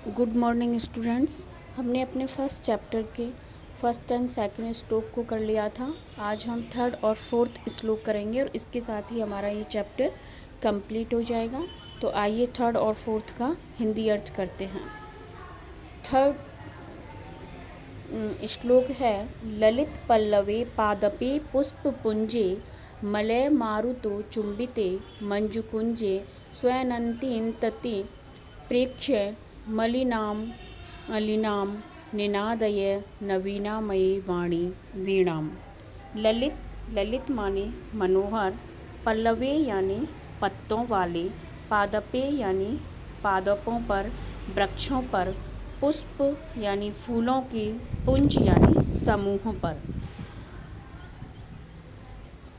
Good morning students. हमने अपने first chapter के फर्स्ट एंड सेकंड श्लोक को कर लिया था। आज हम थर्ड और फोर्थ श्लोक करेंगे और इसके साथ ही हमारा ये चैप्टर कंप्लीट हो जाएगा। तो आइए थर्ड और फोर्थ का हिंदी अर्थ करते हैं। थर्ड श्लोक है, ललित पल्लवे पादपे पुष्प पुंजे मलय मारुतो चुंबिते मंजुकुंजे स्वैनन्तीं तति प्रेक्ष्य मलिनां निनादय नवीनामयी वाणी वीणाम। ललित माने मनोहर, पल्लवे यानी पत्तों वाले, पादपे यानी पादपों पर, वृक्षों पर, पुष्प यानी फूलों के, पुंज यानी समूह पर।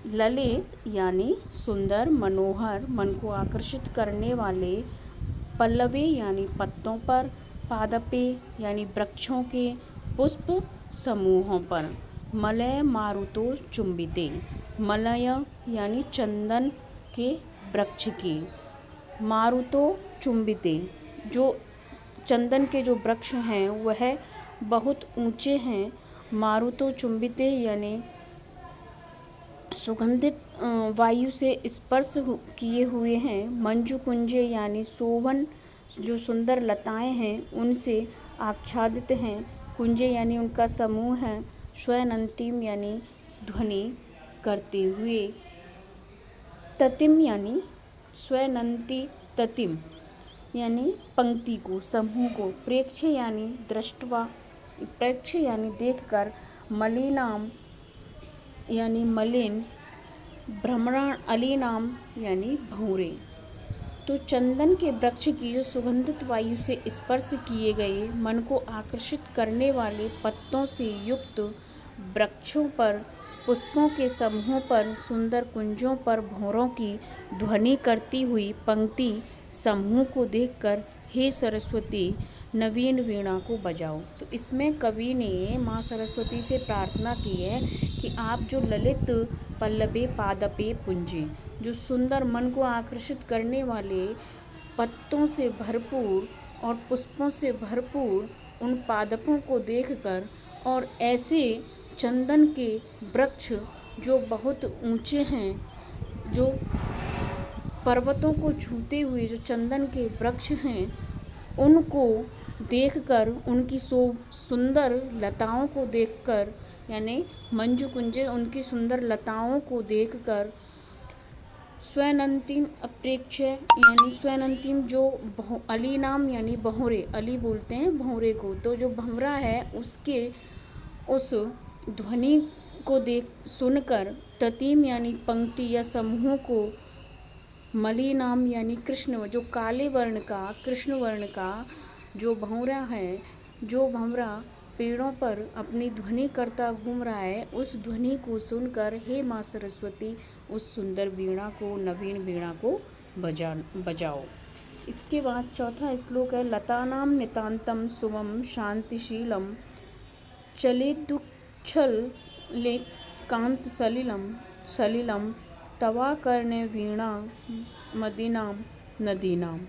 ललित यानी सुंदर, मनोहर, मन को आकर्षित करने वाले, पल्लवे यानी पत्तों पर, पादपे यानी वृक्षों के, पुष्प समूहों पर, मलय मारुतो चुंबिते, मलय यानी चंदन के वृक्ष के, मारुतो चुंबिते, जो चंदन के जो वृक्ष हैं वह बहुत ऊंचे हैं। मारुतो चुंबिते यानी सुगंधित वायु से स्पर्श किए हुए हैं। मंजू कुंजे यानी शोभन जो सुंदर लताएं हैं उनसे आच्छादित हैं। कुंजे यानी उनका समूह है। स्वैनन्तीम यानी ध्वनि करते हुए। ततिम यानी स्वैनन्ती ततिम यानी पंक्ति को, समूह को। प्रेक्ष्य यानी दृष्टवा, प्रेक्ष्य यानी देखकर। मलिनाम यानी मलिन, भ्रमण अलीनाम यानी भंवरे। तो चंदन के वृक्ष की जो सुगंधित वायु से स्पर्श किए गए, मन को आकर्षित करने वाले पत्तों से युक्त वृक्षों पर, पुष्पों के समूहों पर, सुंदर कुंजों पर भंवरों की ध्वनि करती हुई पंक्ति समूह को देखकर हे सरस्वती नवीन वीणा को बजाओ। तो इसमें कवि ने माँ सरस्वती से प्रार्थना की है कि आप जो ललित पल्लवे पादपे पुंजे, जो सुंदर मन को आकर्षित करने वाले पत्तों से भरपूर और पुष्पों से भरपूर उन पादपों को देखकर, और ऐसे चंदन के वृक्ष जो बहुत ऊंचे हैं, जो पर्वतों को छूते हुए जो चंदन के वृक्ष हैं, उनको देखकर, उनकी सुंदर लताओं को देखकर, यानी मंजू कुंजे उनकी सुंदर लताओं को देखकर, स्वैनन्तीम अप्रेक्ष्य यानी स्वैनन्तीम जो अलीनाम यानी भंवरे, अली बोलते हैं भंवरे को, तो जो भंवरा है उसके उस ध्वनि को सुनकर, ततीम यानी पंक्ति या समूह को, मलिनाम यानी कृष्ण, जो काले वर्ण का, कृष्ण वर्ण का जो भंवरा है, जो भंवरा पेड़ों पर अपनी ध्वनि करता घूम रहा है, उस ध्वनि को सुनकर हे माँ सरस्वती उस सुंदर वीणा को, नवीन वीणा को बजाओ। इसके बाद चौथा श्लोक है, लतानां नितान्तं सुमं शांतिशीलं चलेदुच्छले कांत सलिलं तवाकर्णे वीणा मदीनां नदीनाम।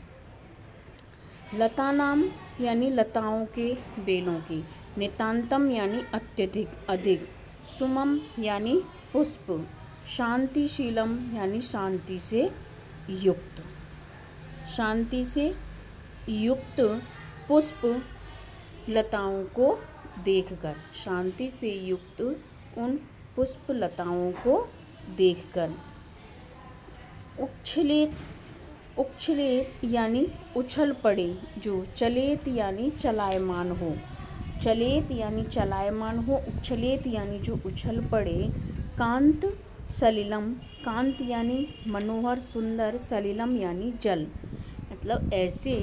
लतानाम यानी लताओं के, बेलों की। नितांतम यानी अत्यधिक, अधिक। सुमम यानी पुष्प। शांतिशीलम यानी शांति से युक्त। शांति से युक्त पुष्प लताओं को देखकर, शांति से युक्त उन पुष्प लताओं को देखकर। उच्छलेत यानी उछल पड़े, जो चलेत यानी चलायमान हो, चलेत यानी चलायमान हो, उच्छलेत यानी जो उछल पड़े। कांत सलिलम, कांत यानी मनोहर सुंदर, सलिलम यानी जल, मतलब ऐसे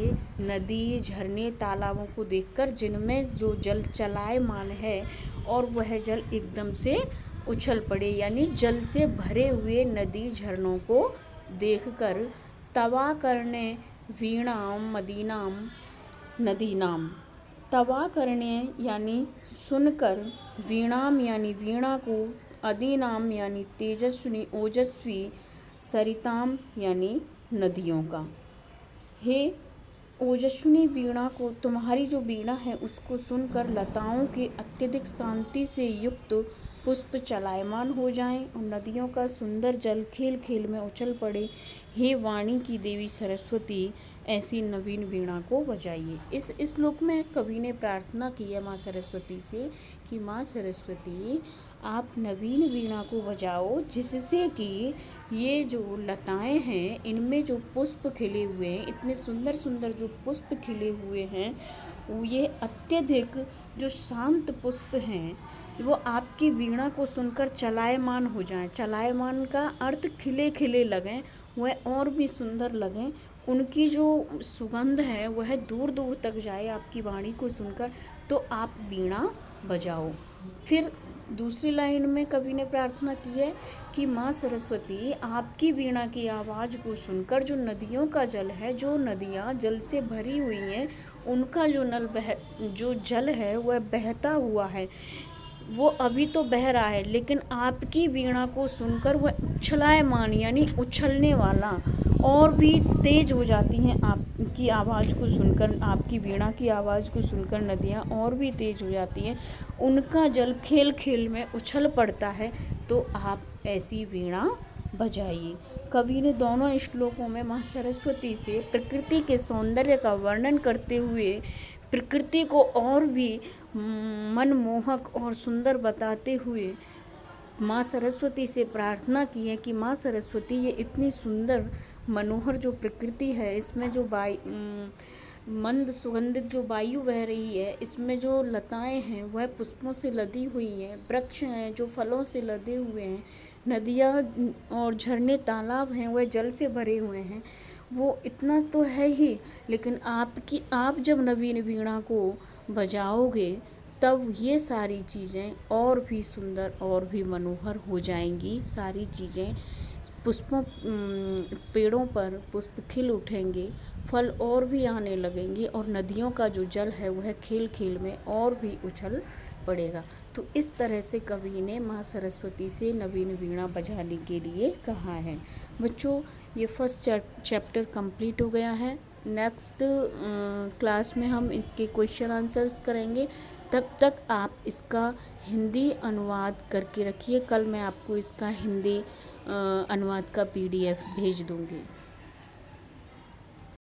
नदी, झरने, तालाबों को देखकर जिनमें जो जल चलायमान है और वह जल एकदम से उछल पड़े, यानी जल से भरे हुए नदी, झरनों को देखकर। तवा करने वीणाम मदीनाम नदीनाम। तवा करने यानी सुनकर, वीणाम यानी वीणा को, अदीनाम यानी तेजस्विनी ओजस्वी, सरिताम यानी नदियों का। हे ओजस्विनी वीणा को, तुम्हारी जो वीणा है उसको सुनकर लताओं के अत्यधिक शांति से युक्त पुष्प चलायमान हो जाएं और नदियों का सुंदर जल खेल खेल में उछल पड़े। हे वाणी की देवी सरस्वती, ऐसी नवीन वीणा को बजाइए। इस श्लोक में कवि ने प्रार्थना की है माँ सरस्वती से कि माँ सरस्वती, आप नवीन वीणा को बजाओ, जिससे कि ये जो लताएं हैं इनमें जो पुष्प खिले हुए हैं, इतने सुंदर सुंदर जो पुष्प खिले हुए हैं, वो ये अत्यधिक जो शांत पुष्प हैं वो आपकी वीणा को सुनकर चलायमान हो जाएं। चलायमान का अर्थ खिले खिले लगें, वह और भी सुंदर लगें, उनकी जो सुगंध है वह दूर दूर तक जाए आपकी वाणी को सुनकर, तो आप वीणा बजाओ। फिर दूसरी लाइन में कवि ने प्रार्थना की है कि माँ सरस्वती, आपकी वीणा की आवाज़ को सुनकर जो नदियों का जल है, जो नदियाँ जल से भरी हुई हैं, उनका जो जल है वह बहता हुआ है, वो अभी तो बह रहा है, लेकिन आपकी वीणा को सुनकर वह उछलायमान यानी उछलने वाला और भी तेज हो जाती हैं। आपकी आवाज़ को सुनकर, आपकी वीणा की आवाज़ को सुनकर नदियाँ और भी तेज हो जाती हैं, उनका जल खेल खेल में उछल पड़ता है, तो आप ऐसी वीणा बजाइए। कवि ने दोनों श्लोकों में माँ सरस्वती से प्रकृति के सौंदर्य का वर्णन करते हुए प्रकृति को और भी मनमोहक और सुंदर बताते हुए माँ सरस्वती से प्रार्थना की है कि माँ सरस्वती, ये इतनी सुंदर मनोहर जो प्रकृति है, इसमें जो मंद सुगंधित जो वायु बह रही है, इसमें जो लताएं हैं वह पुष्पों से लदी हुई हैं, वृक्ष हैं जो फलों से लदे हुए हैं, नदियाँ और झरने तालाब हैं वह जल से भरे हुए हैं, वो इतना तो है ही, लेकिन आप जब नवीन वीणा को बजाओगे तब ये सारी चीज़ें और भी सुंदर और भी मनोहर हो जाएंगी। सारी चीज़ें पेड़ों पर पुष्प खिल उठेंगे, फल और भी आने लगेंगे और नदियों का जो जल है वह खेल खेल में और भी उछल पड़ेगा। तो इस तरह से कवि ने माँ सरस्वती से नवीन वीणा बजाने के लिए कहा है। बच्चों, ये फर्स्ट चैप्टर कंप्लीट हो गया है। नेक्स्ट क्लास में हम इसके क्वेश्चन आंसर्स करेंगे। तब तक आप इसका हिंदी अनुवाद करके रखिए। कल मैं आपको इसका हिंदी अनुवाद का PDF भेज दूँगी।